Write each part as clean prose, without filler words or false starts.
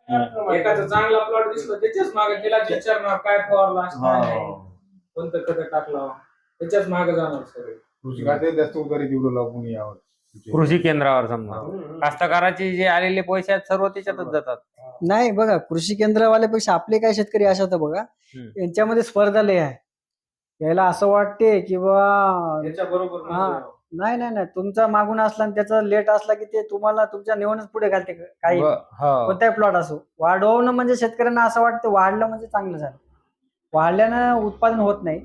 एखादा चांगला प्लॉट दिसला त्याच्याच मागे त्याला विचारणार काय फवारला काय नाही, कोणतं खत टाकला, त्याच्याच मागे जाणार सगळे. कृषी खाते जास्त उधारी देऊ लागून यावर कृषी केंद्रावर समजा कास्तकाराचे जे आलेले पैसे आहेत सर्व त्याच्यातच जातात. नाही बघा, कृषी केंद्रवाल्यापेक्षा आपले काय शेतकरी अशा तर बघा, यांच्यामध्ये स्पर्धा लय आहे. यायला असं वाटते की बा त्याच्या बरोबर नाही नाही नाही, तुमचा मागून असला आणि त्याचा लेट असला की ते तुम्हाला तुमच्या निवडच पुढे घालते काही कोणताही प्लॉट असो. वाढवणं म्हणजे शेतकऱ्यांना असं वाटतं वाढलं म्हणजे चांगलं झालं, वाढल्यानं उत्पादन होत नाही.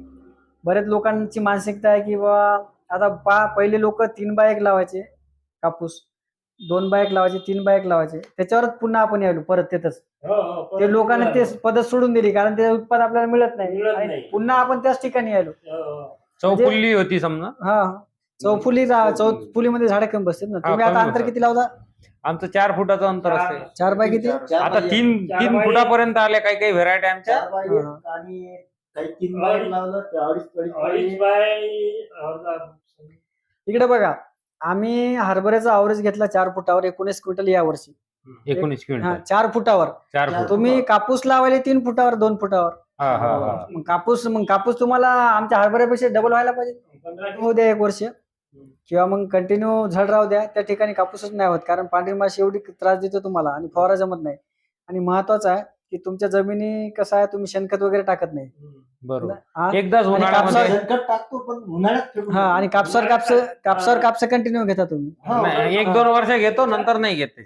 बरेच लोकांची मानसिकता आहे की बा आता पहिले लोक 3 बाय 1 लावायचे कापूस, 2 बाय 1 लावायचे, 3 बाय 1 लावायचे, त्याच्यावरच पुन्हा आपण यायलो परत तेच. ते लोकांनी ते पद्धत सोडून दिली कारण ते उत्पादन आपल्याला मिळत नाही, पुन्हा आपण त्याच ठिकाणी यायलो. चौफुल्ली होती समजा. हा, चौफुलीमध्ये झाडं कमी बसतात ना. तुम्ही आता अंतर किती लावता? आमचं 4 फुटाचं अंतर असते. 4 बाय किती? आता 3 फुटापर्यंत आले काही काही व्हेरायटी आमच्या. आणि काही 3 बाय लावलं तर 2.5 इकडे बघा, आम्ही हरभऱ्याचा अवरेज घेतला 4 फुटावर 19 क्विंटल या वर्षी. 19 क्विंटल 4 फुटावर. 4 फूट. तुम्ही कापूस लावायला 3 फुटावर 2 फुटावर. मग कापूस तुम्हाला आमच्या हरभऱ्यापेक्षा डबल व्हायला पाहिजे. होऊ द्या 1 वर्ष किंवा मग कंटिन्यू झड राहू द्या, त्या ठिकाणी कापूसच नाही होत कारण पांढरी माशी एवढी त्रास देतो तुम्हाला आणि फवारा जमत नाही. आणि महत्वाचं आहे की तुमच्या जमिनी कसं आहे, तुम्ही शेणखत वगैरे टाकत नाही. बरोबर. एकदाच उन्हाळ्यामध्ये टाकतो पण उन्हाळ्यात आणि कापसावर कापस कंटिन्यू घेता तुम्ही. 1-2 वर्ष घेतो, नंतर नाही घेत.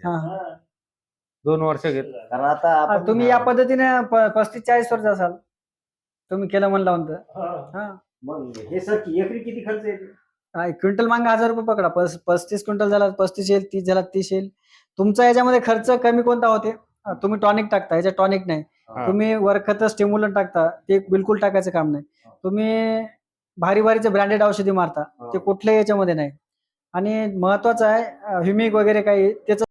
2 वर्ष घेतो. कारण आता तुम्ही या पद्धतीने 35-40 वर्ष असाल तुम्ही केलं म्हणलं तर. मग हे सर एकरी किती खर्च येतो? क्विंटल मागे 1000 रुपये पकडा. 35 क्विंटल झाला 35 येईल, 30 झाला 30 येईल. तुमचा याच्यामध्ये खर्च कमी कोणता होते? तुम्ही टॉनिक टाकता, याच्यात टॉनिक नाही. तुम्ही वरखत स्टिम्युलंट टाकता, ते बिलकुल टाकायचं काम नाही. तुम्ही भारी भारीचे ब्रँडेड औषधी मारता, ते कुठल्याही याच्यामध्ये नाही. आणि महत्वाचं आहे ह्युमिक वगैरे काही त्याचं